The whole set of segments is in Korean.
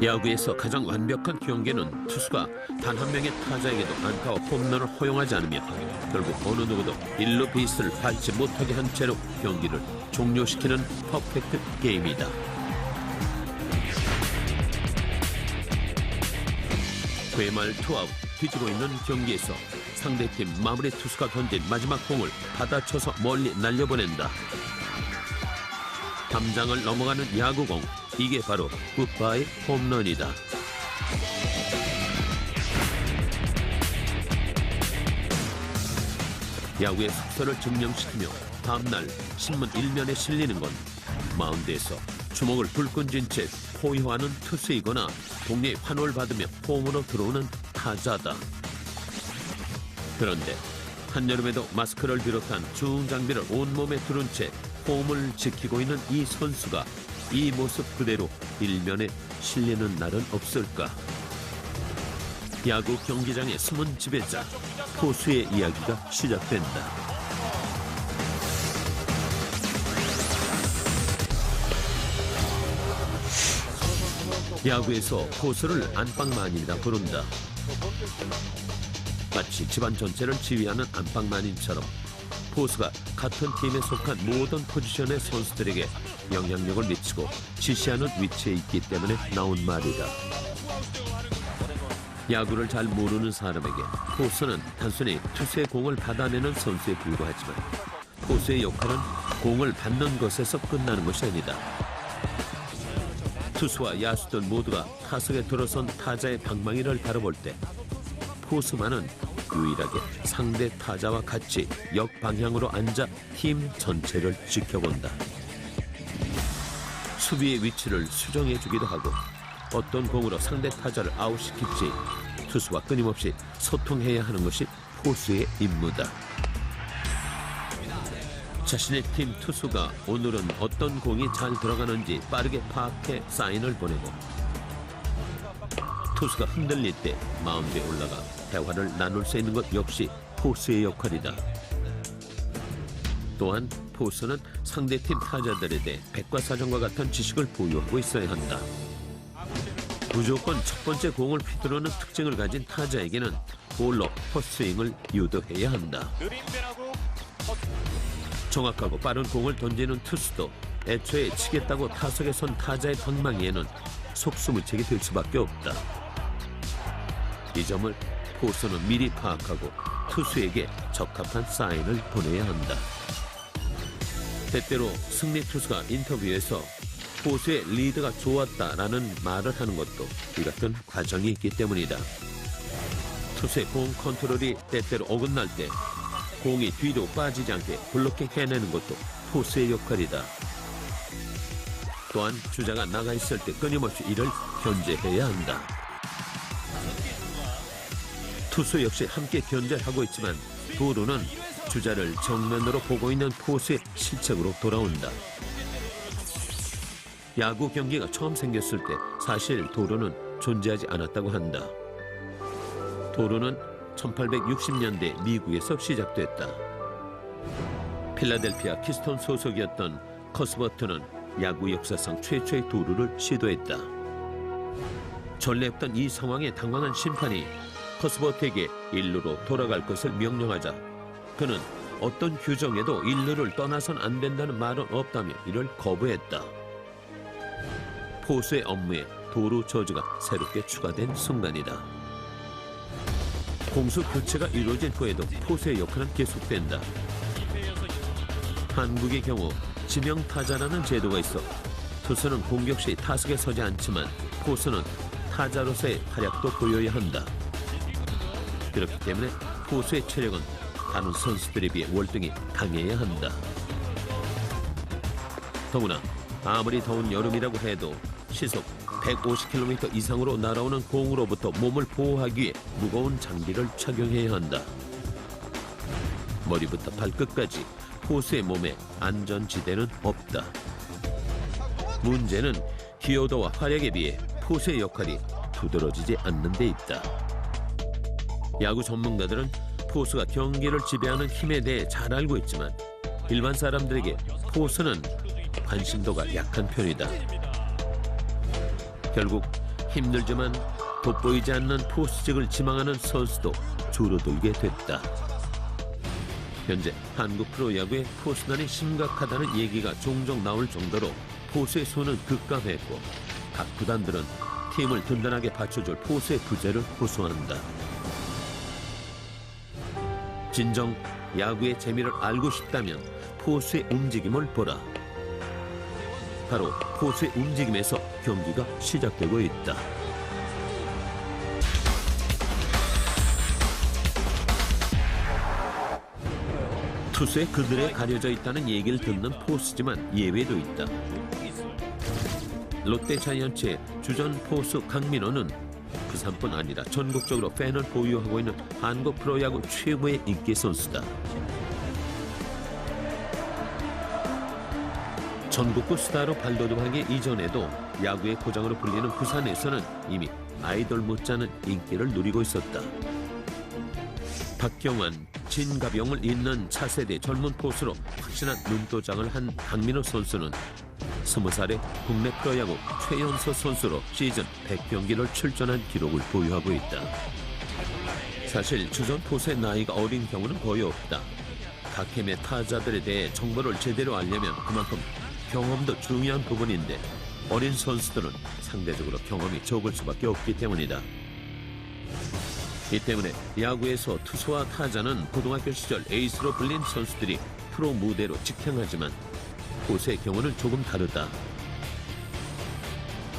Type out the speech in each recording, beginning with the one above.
야구에서 가장 완벽한 경기는 투수가 단 한 명의 타자에게도 안타와 홈런을 허용하지 않으며 결국 어느 누구도 1루 베이스를 밟지 못하게 한 채로 경기를 종료시키는 퍼펙트 게임이다. 회말 투아웃 뒤지고 있는 경기에서 상대팀 마무리 투수가 던진 마지막 공을 받아쳐서 멀리 날려보낸다. 담장을 넘어가는 야구공, 이게 바로 굿바이 홈런이다. 야구의 속설을 증명시키며 다음날 신문 1면에 실리는 건 마운드에서 주먹을 불끈 쥔 채 포효하는 투수이거나 동료의 환호를 받으며 홈으로 들어오는 타자다. 그런데 한여름에도 마스크를 비롯한 중장비를 온몸에 두른 채 홈을 지키고 있는 이 선수가 이 모습 그대로 일면에 실리는 날은 없을까? 야구 경기장의 숨은 지배자, 포수의 이야기가 시작된다. 야구에서 포수를 안방만인이라 부른다. 마치 집안 전체를 지휘하는 안방만인처럼 포수가 같은 팀에 속한 모든 포지션의 선수들에게 영향력을 미치고 지시하는 위치에 있기 때문에 나온 말이다. 야구를 잘 모르는 사람에게 포수는 단순히 투수의 공을 받아내는 선수에 불과하지만 포수의 역할은 공을 받는 것에서 끝나는 것이 아니다. 투수와 야수들 모두가 타석에 들어선 타자의 방망이를 바라볼 때 포수만은 유일하게 상대 타자와 같이 역방향으로 앉아 팀 전체를 지켜본다. 수비의 위치를 수정해주기도 하고 어떤 공으로 상대 타자를 아웃시킬지 투수와 끊임없이 소통해야 하는 것이 포수의 임무다. 자신의 팀 투수가 오늘은 어떤 공이 잘 들어가는지 빠르게 파악해 사인을 보내고 투수가 흔들릴 때 마운드에 올라가 대화를 나눌 수 있는 것 역시 포수의 역할이다. 또한 포수는 상대팀 타자들에 대해 백과사전과 같은 지식을 보유하고 있어야 한다. 무조건 첫 번째 공을 휘두르는 특징을 가진 타자에게는 볼로 헛스윙을 유도해야 한다. 정확하고 빠른 공을 던지는 투수도 애초에 치겠다고 타석에 선 타자의 방망이에는 속수무책이 될 수밖에 없다. 이 점을 포수는 미리 파악하고 투수에게 적합한 사인을 보내야 한다. 때때로 승리 투수가 인터뷰에서 포수의 리드가 좋았다라는 말을 하는 것도 이 같은 과정이 있기 때문이다. 투수의 공 컨트롤이 때때로 어긋날 때 공이 뒤로 빠지지 않게 블록해내는 것도 포수의 역할이다. 또한 주자가 나가 있을 때 끊임없이 이를 견제해야 한다. 투수 역시 함께 견제하고 있지만 도루는 주자를 정면으로 보고 있는 포수의 실책으로 돌아온다. 야구 경기가 처음 생겼을 때 사실 도루는 존재하지 않았다고 한다. 도루는 1860년대 미국에서 시작됐다. 필라델피아 키스톤 소속이었던 커스버트는 야구 역사상 최초의 도루를 시도했다. 전례 없던 이 상황에 당황한 심판이 커스버트에게 1루로 돌아갈 것을 명령하자 그는 어떤 규정에도 1루를 떠나선 안 된다는 말은 없다며 이를 거부했다. 포수의 업무에 도루 저주가 새롭게 추가된 순간이다. 공수 교체가 이루어진 후에도 포수의 역할은 계속된다. 한국의 경우 지명타자라는 제도가 있어 투수는 공격 시 타석에 서지 않지만 포수는 타자로서의 활약도 보여야 한다. 그렇기 때문에 포수의 체력은 다른 선수들에 비해 월등히 강해야 한다. 더구나 아무리 더운 여름이라고 해도 시속 150km 이상으로 날아오는 공으로부터 몸을 보호하기 위해 무거운 장비를 착용해야 한다. 머리부터 발끝까지 포수의 몸에 안전지대는 없다. 문제는 기여도와 활약에 비해 포수의 역할이 두드러지지 않는 데 있다. 야구 전문가들은 포수가 경기를 지배하는 힘에 대해 잘 알고 있지만 일반 사람들에게 포수는 관심도가 약한 편이다. 결국 힘들지만 돋보이지 않는 포수직을 지망하는 선수도 줄어들게 됐다. 현재 한국 프로야구의 포수난이 심각하다는 얘기가 종종 나올 정도로 포수의 수는 급감했고 각 구단들은 팀을 든든하게 받쳐줄 포수의 부재를 호소한다. 진정 야구의 재미를 알고 싶다면 포수의 움직임을 보라. 바로 포수의 움직임에서 경기가 시작되고 있다. 투수에 그늘에 가려져 있다는 얘기를 듣는 포수지만 예외도 있다. 롯데 자이언츠의 주전 포수 강민호는 부산뿐 아니라 전국적으로 팬을 보유하고 있는 한국 프로야구 최고의 인기 선수다. 전국구 스타로 발돋움하기 이전에도 야구의 고장으로 불리는 부산에서는 이미 아이돌 못지않은 인기를 누리고 있었다. 박경환, 진가병을 잇는 차세대 젊은 포수로 확실한 눈도장을 한 강민호 선수는 20살에 국내 프로야구 최연소 선수로 시즌 100경기를 출전한 기록을 보유하고 있다. 사실 주전 포수의 나이가 어린 경우는 거의 없다. 각 팀의 타자들에 대해 정보를 제대로 알려면 그만큼 경험도 중요한 부분인데 어린 선수들은 상대적으로 경험이 적을 수밖에 없기 때문이다. 이 때문에 야구에서 투수와 타자는 고등학교 시절 에이스로 불린 선수들이 프로 무대로 직행하지만 포수의 경우는 조금 다르다.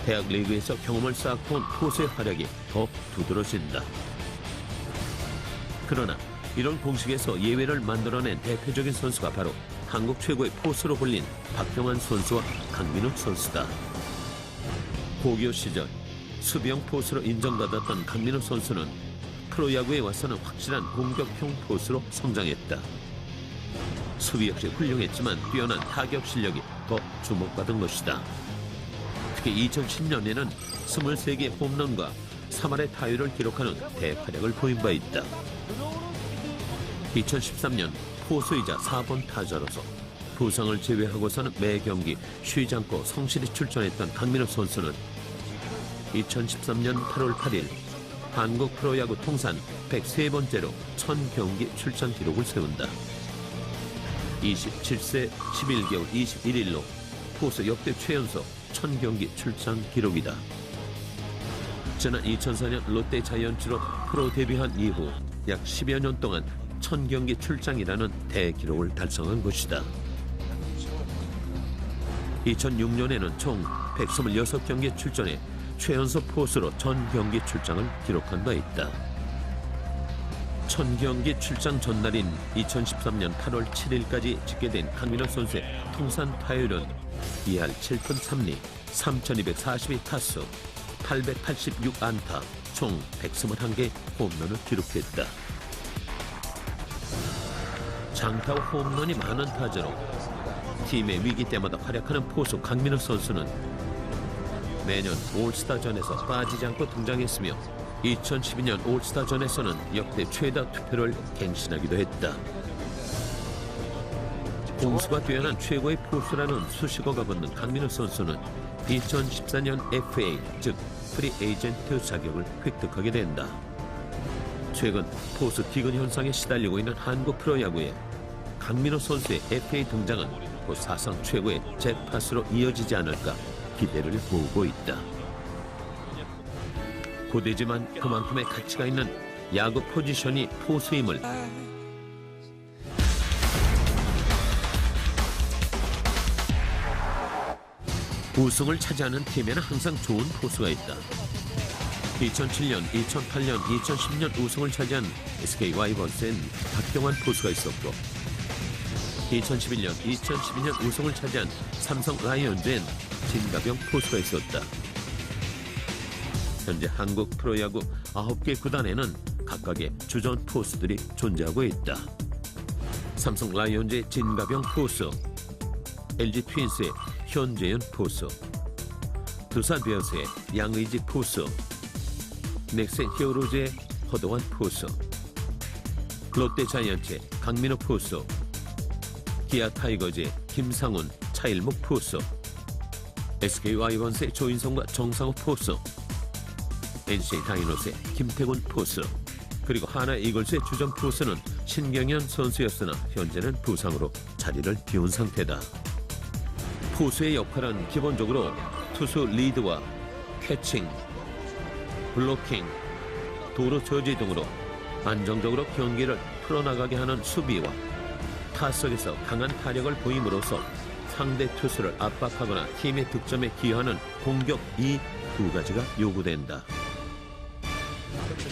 대학 리그에서 경험을 쌓고 온 포수의 활약이 더 두드러진다. 그러나 이런 공식에서 예외를 만들어낸 대표적인 선수가 바로 한국 최고의 포수로 불린 박경환 선수와 강민욱 선수다. 고교 시절 수비형 포수로 인정받았던 강민욱 선수는 프로야구에 와서는 확실한 공격형 포수로 성장했다. 수비 역시 훌륭했지만 뛰어난 타격 실력이 더 주목받은 것이다. 특히 2010년에는 23개의 홈런과 3할의 타율을 기록하는 대활약을 보인 바 있다. 2013년 포수이자 4번 타자로서 부상을 제외하고서는 매 경기 쉬지 않고 성실히 출전했던 강민호 선수는 2013년 8월 8일 한국 프로야구 통산 103번째로 1000경기 출전 기록을 세운다. 27세 11개월 21일로 포수 역대 최연소 1000경기 출전 기록이다. 지난 2004년 롯데 자이언츠로 프로 데뷔한 이후 약 10여 년 동안 1000경기 출장이라는 대기록을 달성한 것이다. 2006년에는 총 126경기 출전해 최연소 포수로 1000경기 출장을 기록한 바 있다. 1000경기 출장 전날인 2013년 8월 7일까지 집계된 강민호 선수의 통산 타율은 2할 7푼 3리, 3242타수, 886안타, 총 121개의 홈런을 기록했다. 장타와 홈런이 많은 타자로 팀의 위기 때마다 활약하는 포수 강민호 선수는 매년 올스타전에서 빠지지 않고 등장했으며 2012년 올스타전에서는 역대 최다 투표를 갱신하기도 했다. 공수가 뛰어난 최고의 포수라는 수식어가 붙는 강민호 선수는 2014년 FA, 즉 프리 에이전트 자격을 획득하게 된다. 최근 포수 기근 현상에 시달리고 있는 한국 프로야구에 강민호 선수의 FA 등장은 곧 사상 최고의 잭팟으로 이어지지 않을까 기대를 모으고 있다. 고되지만 그만큼의 가치가 있는 야구 포지션이 포수임을 우승을 차지하는 팀에는 항상 좋은 포수가 있다. 2007년, 2008년, 2010년 우승을 차지한 SK 와이번스엔 박경환 포수가 있었고 2011년, 2012년 우승을 차지한 삼성 라이온즈엔 진가병 포수가 있었다. 현재 한국 프로야구 9개 구단에는 각각의 주전 포수들이 존재하고 있다. 삼성 라이온즈의 진가병 포수, LG 트윈스의 현재현 포수, 두산 베어스의 양의지 포수, 넥센 히어로즈의 허동환 포수, 롯데 자이언츠의 강민호 포수, 기아 타이거즈의 김상훈, 차일목 포수, SK 와이번스의 조인성과 정상호 포수, NC 다이노스의 김태곤 포수, 그리고 하나 이글스의 주전 포수는 신경현 선수였으나 현재는 부상으로 자리를 비운 상태다. 포수의 역할은 기본적으로 투수 리드와 캐칭, 블로킹, 도루 저지 등으로 안정적으로 경기를 풀어나가게 하는 수비와 타석에서 강한 타력을 보임으로써 상대 투수를 압박하거나 팀의 득점에 기여하는 공격, 이 두 가지가 요구된다.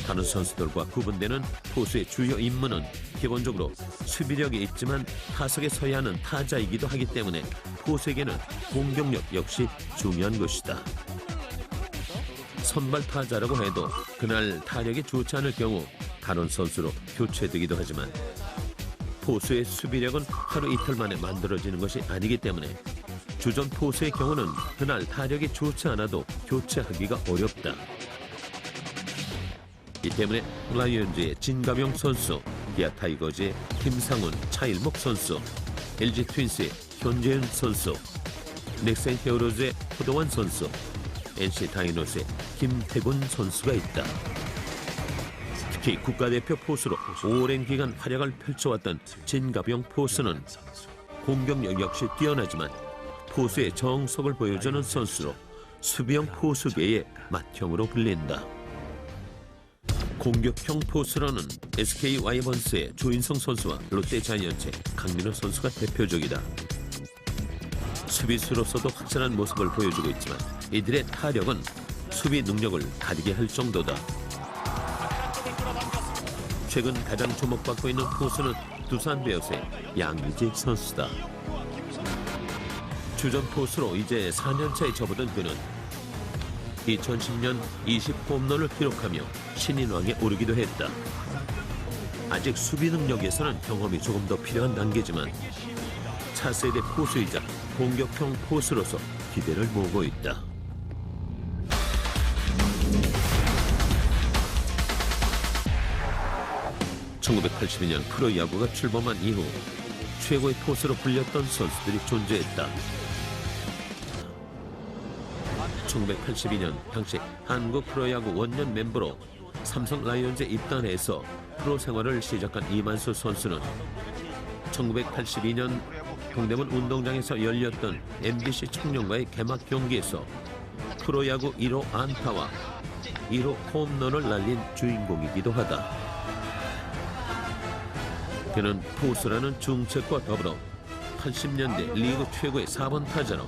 다른 선수들과 구분되는 포수의 주요 임무는 기본적으로 수비력이 있지만 타석에 서야 하는 타자이기도 하기 때문에 포수에게는 공격력 역시 중요한 것이다. 선발 타자라고 해도 그날 타력이 좋지 않을 경우 다른 선수로 교체되기도 하지만 포수의 수비력은 하루 이틀 만에 만들어지는 것이 아니기 때문에 주전 포수의 경우는 그날 타력이 좋지 않아도 교체하기가 어렵다. 이 때문에 라이온즈의 진가병 선수, 기아 타이거즈의 김상훈, 차일목 선수, LG 트윈스의 현재현 선수, 넥센 히어로즈의 호동환 선수, NC 다이노스의 김태곤 선수가 있다. 특히 국가대표 포수로 오랜 기간 활약을 펼쳐왔던 진가병 포수는 공격력 역시 뛰어나지만 포수의 정석을 보여주는 선수로 수비형 포수계의 맏형으로 불린다. 공격형 포수로는 SK 와이번스의 조인성 선수와 롯데 자이언츠의 강민호 선수가 대표적이다. 수비수로서도 확실한 모습을 보여주고 있지만 이들의 타력은 수비 능력을 가리게 할 정도다. 최근 가장 주목받고 있는 포수는 두산 베어스의 양의지 선수다. 주전 포수로 이제 4년차에 접어든 그는 2010년 20홈런을 기록하며 신인왕에 오르기도 했다. 아직 수비 능력에서는 경험이 조금 더 필요한 단계지만 차세대 포수이자 공격형 포수로서 기대를 모으고 있다. (1982년) 프로야구가 출범한 이후 최고의 포수로 불렸던 선수들이 존재했다. 1982년 당시 한국 프로야구 원년 멤버로 삼성 라이온즈에 입단해서 프로 생활을 시작한 이만수 선수는 1982년 동대문 운동장에서 열렸던 MBC 청룡과의 개막 경기에서 프로야구 1호 안타와 1호 홈런을 날린 주인공이기도 하다. 그는 포수라는 중책과 더불어 80년대 리그 최고의 4번 타자로